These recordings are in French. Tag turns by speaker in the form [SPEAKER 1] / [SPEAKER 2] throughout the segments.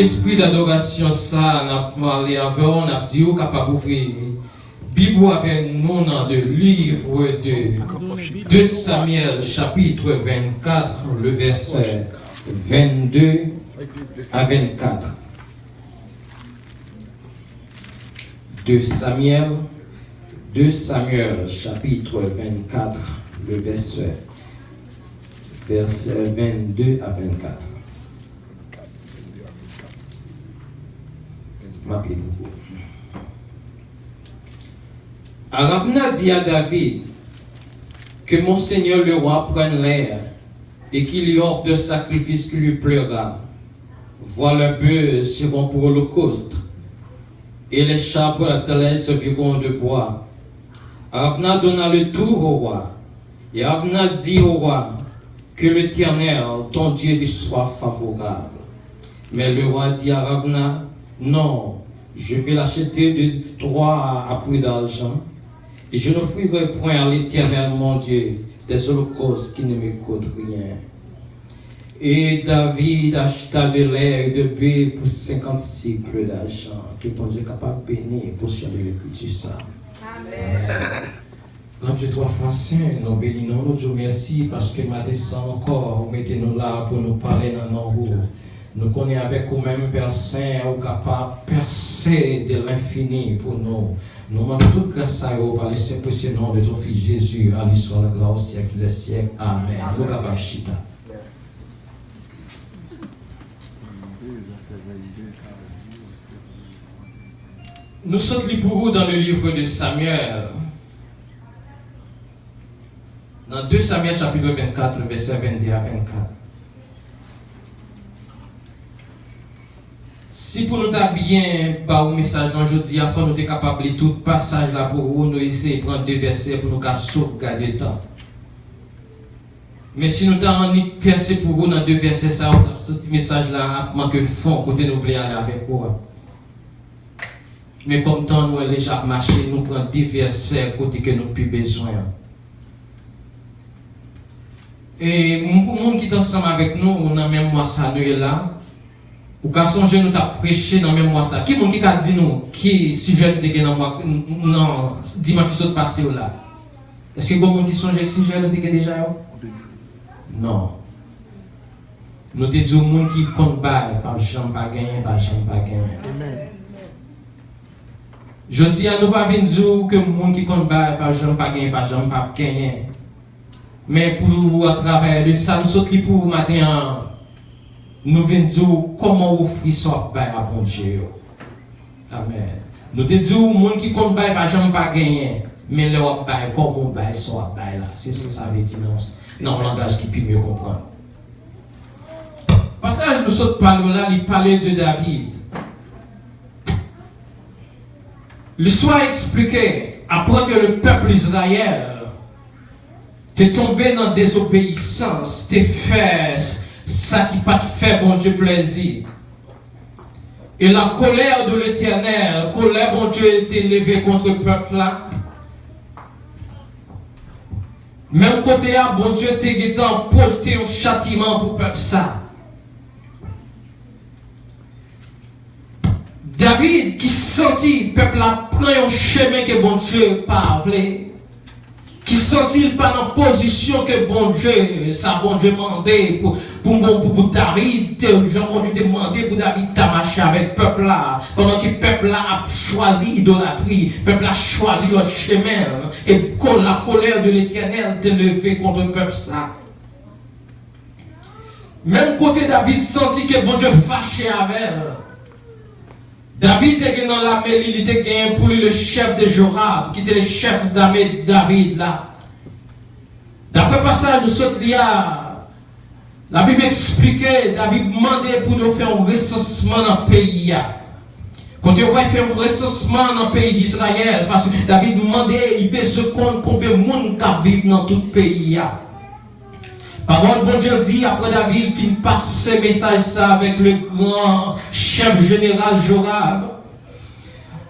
[SPEAKER 1] Esprit d'adoration, ça, on a parlé avec, on a dit, on est capable d'ouvrir. Bible avec nous dans le livre de 2 Samuel, chapitre 24, le verset 22 à 24. 2 Samuel, chapitre 24, le verset 22 à 24. Aravna dit à David que mon Seigneur le roi prenne l'air et qu'il lui offre de sacrifices qui lui plaira. Voilà, bœufs seront pour l'holocauste et les chats pour la télé serviront de bois. Aravna donna le tour au roi et Aravna dit au roi que l'Éternel, ton Dieu, te soit favorable. Mais le roi dit à Aravna, non, je vais l'acheter de toi à prix d'argent et je n'offrirai point à l'Éternel mon Dieu des holocaustes qui ne me coûtent rien. Et David acheta de l'air et de bœufs pour 50 cycles d'argent, que ton Dieu est capable de bénir pour sur l'écriture ça. Amen. Quand Dieu trois fois saint, nous bénissons notre Dieu merci parce que matin encore, vous mettez-nous là pour nous parler dans nos roues. Nous connaissons avec vous-même, Père Saint, ou capable de percer de l'infini pour nous. Nous demandons toute grâce à vous par le saint précieux nom de ton Fils Jésus, à l'histoire, la gloire au siècle des siècles. Amen. Nous capables chita. Nous sommes pour vous dans le livre de Samuel. Dans 2 Samuel chapitre 24, le verset 22 à 24. Si pour nous bien par un message aujourd'hui, il faut nous être capables de tout passage là pour vous, nous essayer de prendre 2 versets pour nous sauvegarder le temps. Mais si nous avons une pièce pour vous dans 2 versets, ça, ce message là manque de fond côté nous voulons aller avec vous. Mais comme temps nous avons déjà marché, nous prenons 2 versets côté que nous avons plus besoin. Et pour les gens qui sont ensemble avec nous, on a même moi ça nous est là. Ou qu'à songer nous t'a prêché dans même mois ça. Qui monde qui a dit nous qui sujet était dans moi non dimanche qui s'est passé là. Est-ce que bon monde qui songe sujet était déjà non. Nous te disons monde qui compte bail par jambe pas gagner par jambe pas gagner. Amen. Je dis à nous pas venir dire que monde qui compte bail par jambe pas gagner par jambe pas gagner. Mais pour à travers de ça nous sorti pour matin nous venons dire comment offrir ça à bon Dieu. Amen. Nous te disons, les gens qui comptent bail pas jamais pas gagner, mais le bail comment bail ça bail là. C'est ça ça veut dire non langage qui peut mieux comprendre. Parce que nous sommes parlé là, il parlait de David. L'histoire expliquée après que le peuple d'Israël t'est tombé dans la désobéissance, t'es fait ça qui pas fait bon Dieu plaisir. Et la colère de l'Éternel, colère bon Dieu était levée contre le peuple là. Même côté là, bon Dieu était posté un châtiment pour le peuple ça. David qui sentit le peuple là prend un chemin que bon Dieu pas voulu. Qui senti pas dans position que bon Dieu, ça bon Dieu demandé pour David, Jean Dieu demandé pour David t'a marché avec le peuple là, pendant que le peuple là a choisi idolâtrie, le peuple a choisi leur chemin, et la colère de l'Éternel t'est levée contre le peuple ça. Même côté David sentit que bon Dieu fâché avec elle. David était dans l'armée, il était gagné pour lui le chef de Joram, qui était le chef d'armée de David là. D'après passage de ce là, la Bible expliquait, David demandait pour nous faire un recensement dans le pays. Quand on va faire un recensement dans le pays d'Israël, parce que David demandait, il peut se compte combien de monde qui vit dans tout le pays. Parole bon Dieu dit, après David, il passe ce message ça avec le grand chef général Joram.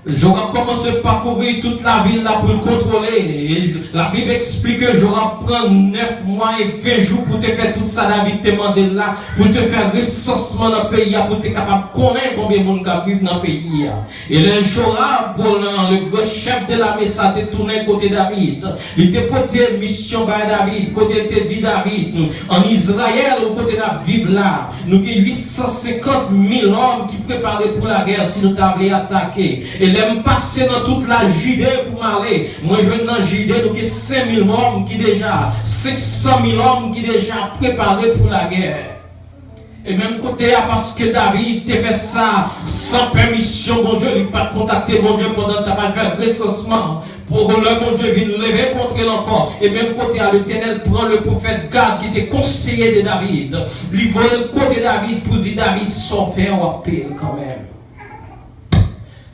[SPEAKER 1] Joram commence à parcourir toute la ville là pour le contrôler. Et la Bible explique que Joram prend 9 mois et 20 jours pour te faire tout ça. David te demande là, pour te faire recensement dans le pays, pour te capable de connaître combien de monde qui vivent dans le pays. Et le Joram, le gros chef de l'armée, ça te tourné côté David. Il te porté une mission par David, côté te dit David, en Israël, au côté de vivre là, nous avons 850 000 hommes qui préparaient pour la guerre si nous t'avions attaqué. Et l'aime passer dans toute la Judée pour m'aller. Moi, je viens dans Judée, donc il y a 5 000 hommes qui déjà, 500 000 hommes qui déjà préparés pour la guerre. Et même côté, parce que David t'a fait ça sans permission, bon Dieu, il n'a pas contacté bon Dieu pendant que tu n'as pas fait recensement. Pour le bon Dieu vient lever contre elle encore. Et même côté à l'Éternel prend le prophète Gad qui était conseiller de David. Lui voyait le côté David pour dire David, sans faire ou à paix quand même.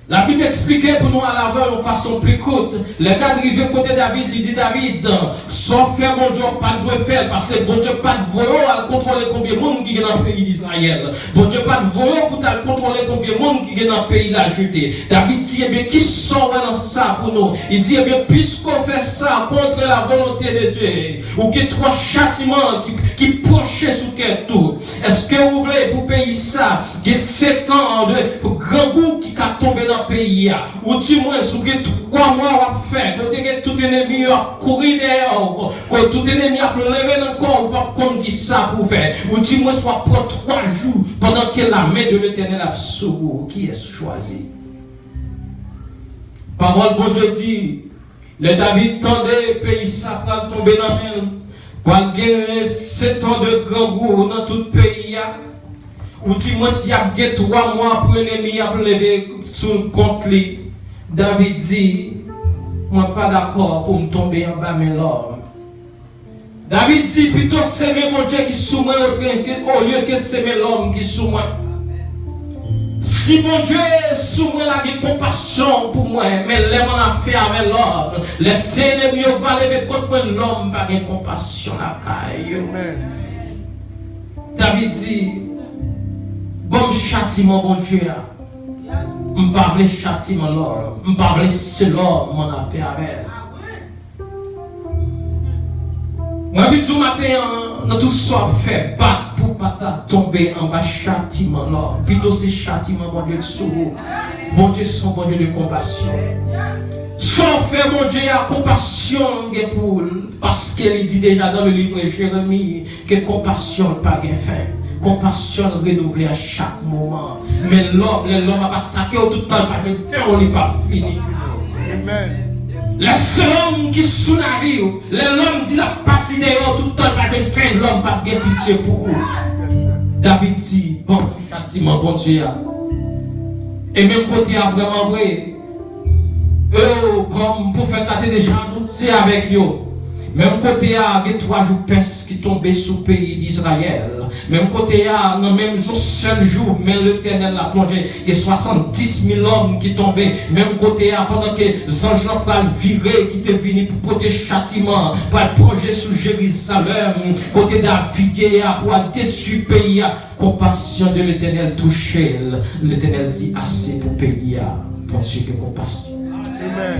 [SPEAKER 1] La Bible expliquait pour nous à l'aveugle de façon plus courte. Le gars arrivé côté David, il dit David, sans faire mon Dieu, pas de faire, parce que bon Dieu, pas de voyant à contrôler combien de monde qui est dans le pays d'Israël. Bon Dieu, pas de voyant pour contrôler combien de monde qui est dans le pays de la Judée. David dit, eh bien, qui sort dans ça pour nous? Il dit, eh bien, puisqu'on fait ça contre la volonté de Dieu, ou qu'il y a 3 châtiments qui penchent sur quel tout, est-ce que vous voulez pour payer ça, qu'il y a 7 ans de grand goût qui a tombé dans pays, ou du moins, si vous avez 3 mois à faire, quand vous avez tout ennemi à courir dehors, quand tout ennemi à lever dans le corps, ou pas comme dit ça pour faire, ou du moins, soit pour 3 jours, pendant que la main de l'Éternel a sur vous, qui est choisi. Parole bon Dieu dit, le David tendait, pays ça va tomber dans la main, pour gagner 7 ans de grand goût dans tout le pays. Ou dis-moi s'il y a 3 mois pour un ennemi à lever sur le compte. David dit, moi pas d'accord pour me tomber en bas mais l'homme. David dit plutôt s'aimer mon Dieu qui sous moi au lieu que s'aimer l'homme qui sous moi. Si mon Dieu est sous moi la compassion pour moi, mais l'aime en affaire avec l'homme, laissez l'ennemi va lever contre moi l'homme par une compassion la caille. David dit, bon châtiment, bon Dieu. Je ne parle pas châtiment l'homme. Je ne parle pas c'est l'homme mon affaire avec elle. Moi, je dis matin, dans tout ça fait battre pour ne pas tomber en bas châtiment l'homme. Plutôt c'est châtiment, bon Dieu, sur vous. Bon Dieu, son bon Dieu de compassion. Sans faire, mon Dieu, à compassion pour parce qu'il dit déjà dans le livre de Jérémie que compassion pas de fin. Compassion renouvelée à chaque moment. Mais l'homme a attaqué tout le temps, pas de fin, on n'est pas fini. Amen. Laisse l'homme qui sous la vie, l'homme dit la partie dehors tout le temps, pas de fin, l'homme pas de pitié pour vous. David dit, bon, châtiment, bon Dieu. Et même côté a vraiment vrai. Comme pour faire la déjà, c'est avec nous. Même côté a, il y a 3 jours peste qui tombaient sur le pays d'Israël. Même côté a, dans le même jour, seul jour, mais l'Éternel l'a plongé. Il y a 70 000 hommes qui tombaient. Même côté a, pendant que les anges l'ont viré, qui étaient venus pour porter châtiment, pour plonger sur Jérusalem. Côté David, pour détruire le pays. Compassion de l'Éternel touchée. L'Éternel dit assez pour le pays. Pour Dieu de compassion.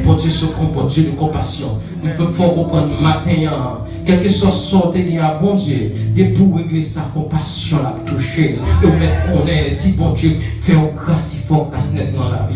[SPEAKER 1] Pour Dieu se comporte, Dieu de compassion. Il faut comprendre matin, quel que soit sorti de la bon Dieu, de pour régler sa compassion, la toucher, et vous mettre qu'on est, si bon Dieu fait une grâce, il faut grâce net dans la vie.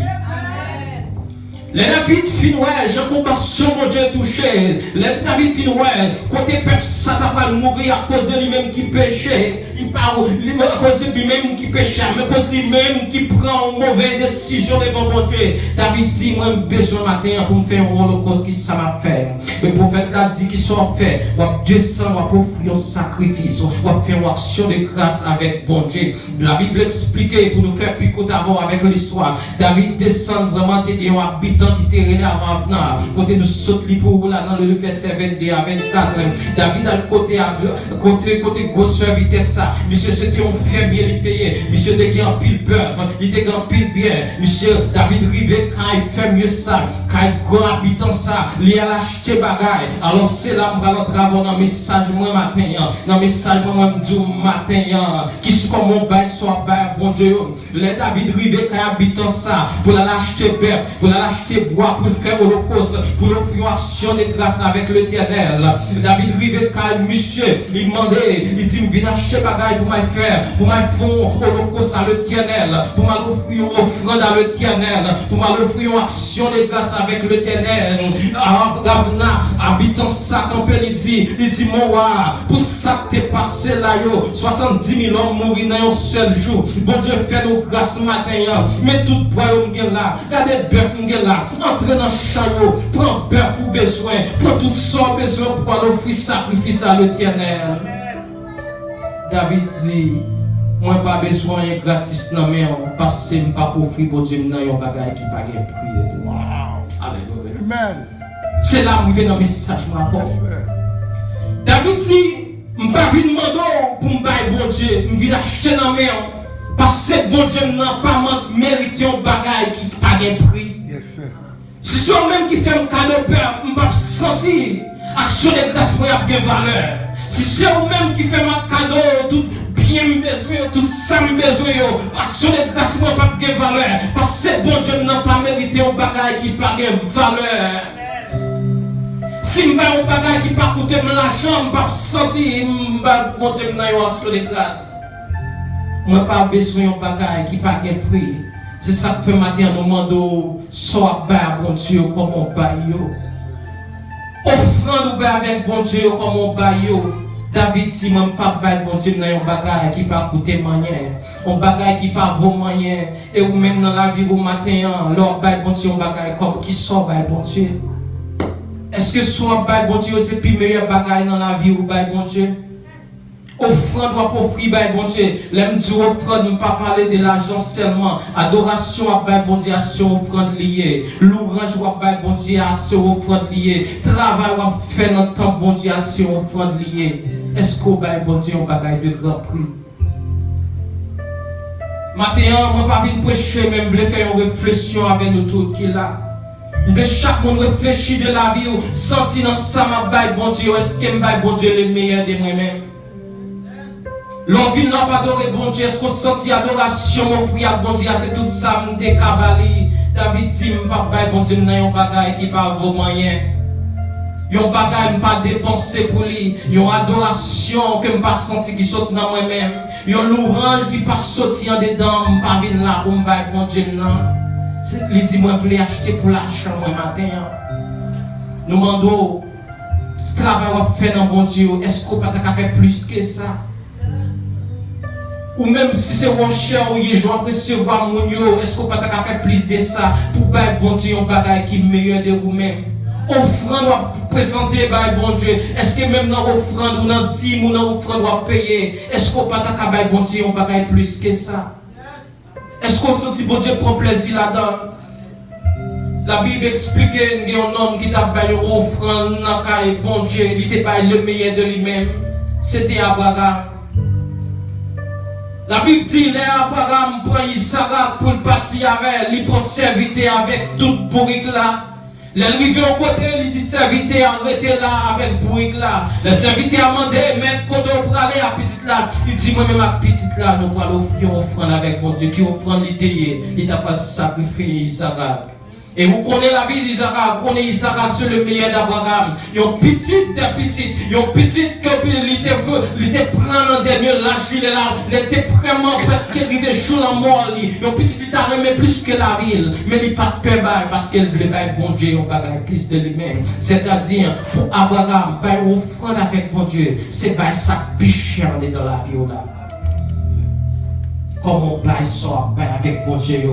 [SPEAKER 1] Les David finoué, Jean compassion, mon Dieu touché. Les David finoué, côté peuple, ça t'a pas mourir à cause de lui-même qui péchait. Il parle à cause de lui-même qui péchait, mais à cause de lui-même qui prend une mauvaise décision devant mon Dieu. David dit, moi, j'ai besoin matin pour me faire un holocauste qui ça m'a fait. Le prophète l'a dit qu'il soit fait. On va descendre, on va offrir un sacrifice, on va faire une action de grâce avec bon Dieu. La Bible explique pour nous faire picoter d'abord avec l'histoire. David descend vraiment, t'es un habitant qui était relé avant venir. Côté nous saute pour là dans le verset 22 à 24. David à côté grosse vitesse ça. Monsieur c'était un fermier littéraire. Monsieur était en pile bœuf, il était en pile bien. Monsieur David Rivet quand il fait mieux ça, quand il grand habitant ça, il a acheté bagaille. Alors c'est là on va entrer dans message moi matin. Dans message moi du matin qui sont comme mon bail soit bail bon Dieu. Les David Rivet quand habitant ça pour l'acheter bœuf, pour l'acheter bois pour le faire holocauste, pour l'offrir une action de grâce avec l'Éternel. David Rivet quand monsieur il demandait, il dit viens acheter bagaille pour m'y faire, pour m'y faire holocauste à l'Éternel, pour m'offrir une offrande à l'Éternel, pour m'offrir une action de grâce avec l'Éternel. Ravna habitant ça quand il dit mon roi, pour ça que t'es passé là yo, 70 000 hommes mourir dans un seul jour. Bon Dieu fait nos grâces matin, mais tout bois on là, regardez bœuf on là, entre dans le champ, prends bœuf ou besoin, prends tout son besoin pour aller offrir sacrifice à l'Éternel. David dit, moi pas besoin de gratis non mais parce que je ne pas offrir pour Dieu dans un bagage qui pas de prix. Wow. Alléluia. Amen. C'est là où il vient dans le message. David dit, je ne pas venir demander pour me bailler bon Dieu, je viens acheter dans mes parce que bon Dieu n'a pas mérité un bagage qui pas de prix. Si c'est moi-même qui fait un cadeau de peur, je ne peux pas sentir action de grâce pour avoir de valeur. Si c'est moi-même qui fait un cadeau, tout bien besoin, tout ça besoin, action de grâce pour avoir de valeur. Parce que bon Dieu n'a pas mérité un bagage qui pas de valeur. Si je ne un bagage qui pas coûté l'argent, je ne peux pas sentir bon Dieu n'a pas action de grâce. Je n'ai pas besoin d'un bagage qui pas de prix. C'est ça que fait matin nous demandons soit bas bon Dieu comme on baille. Offrande ou bas avec bon Dieu comme on baille. David dit même pas bail bon Dieu dans un bagage qui pas coûter moyen. Un bagage qui pas vaut moyen. Et ou même dans la vie au matin, leur bail bon Dieu un bagage comme qui sort bail bon Dieu. Est-ce que soit bail bon Dieu c'est plus meilleur bagage dans la vie ou bail bon Dieu? Offrande doit offrir par bon Dieu. L'aime dire offrande, ne pas parler de l'argent seulement. Adoration à bon Dieu, c'est offrande liée. Louange à bon Dieu, c'est offrande liée. Travail à faire dans le temps bon Dieu, c'est offrande liée. Est-ce qu'on bon Dieu un bagage de grand prix? Maintenant, moi pas venir prêcher, mais je voulais faire une réflexion avec nous tous qui là. Je veux chaque monde réfléchir de la vie, sentir dans ça ma bon Dieu, est-ce que bon Dieu le meilleur de moi-même? L'envie n'a pas adoré bon Dieu, est-ce qu'on sentit adoration, mon frère, bon Dieu, c'est tout ça, m'te cabali. David dit, m'pas bon Dieu, n'a un bagage qui pas vos moyens. Yon bagage m'pas dépensé pour lui. Yon adoration que m'pas senti qui saute dans moi-même. Yon louange qui pas sorti en dedans, m'pas vin là pour m'bailler bon Dieu, non. Il dit, moi, je voulais acheter pour l'achat, moi, matin. Nous demandons, ce travail qu'on fait dans bon Dieu, est-ce qu'on peut faire plus que ça? Ou même si c'est mon cher ou je vais recevoir mon yo, est-ce qu'on peut faire plus de ça pour bailler bon Dieu un bagage qui est meilleur de vous-même? Offrande doit présenter bailler bon Dieu. Est-ce que même dans offrande ou dans dîme ou dans offrande doit payer? Est-ce qu'on peut faire bailler bon Dieu un bagage plus que ça? Est-ce qu'on sentit bon Dieu prend plaisir là-dedans? La Bible explique qu'il y a un homme qui t'a baillé une offrande dans bon Dieu, il était pas le meilleur de lui-même. C'était Abraham. La Bible dit, Abraham prend Isaac pour le partir avec, il prend serviteur avec toute bourrique là. L'arrivée au côté, il dit serviteur arrêtez là avec bourrique là. Le serviteur a demandé, mettre côté pour aller à petite là. Il dit, moi-même à petite là, nous allons offrir une offrande avec mon Dieu, qui offrande l'idée, il t'a pas sacrifié Isaac. Et vous connaissez la vie d'Isaac, vous connaissez Isaac, c'est le meilleur d'Abraham. Il y a une petite que il était prendre en dernier l'âge, il est là, il était vraiment presque arrivé jour la mort. Il y a une petite qui t'a remis plus que la ville, mais il n'a pas de peur parce qu'elle voulait pas bon Dieu, on va plus de lui-même. C'est-à-dire, pour Abraham, offrande avec bon Dieu, c'est pas ça biche dans la vie là. Comment on baille ça avec bon Dieu.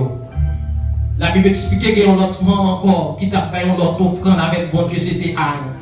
[SPEAKER 1] La Bible explique qu'il y a un autre moment encore qui t'a payé une autre offrande avec bon Dieu, c'était Anne.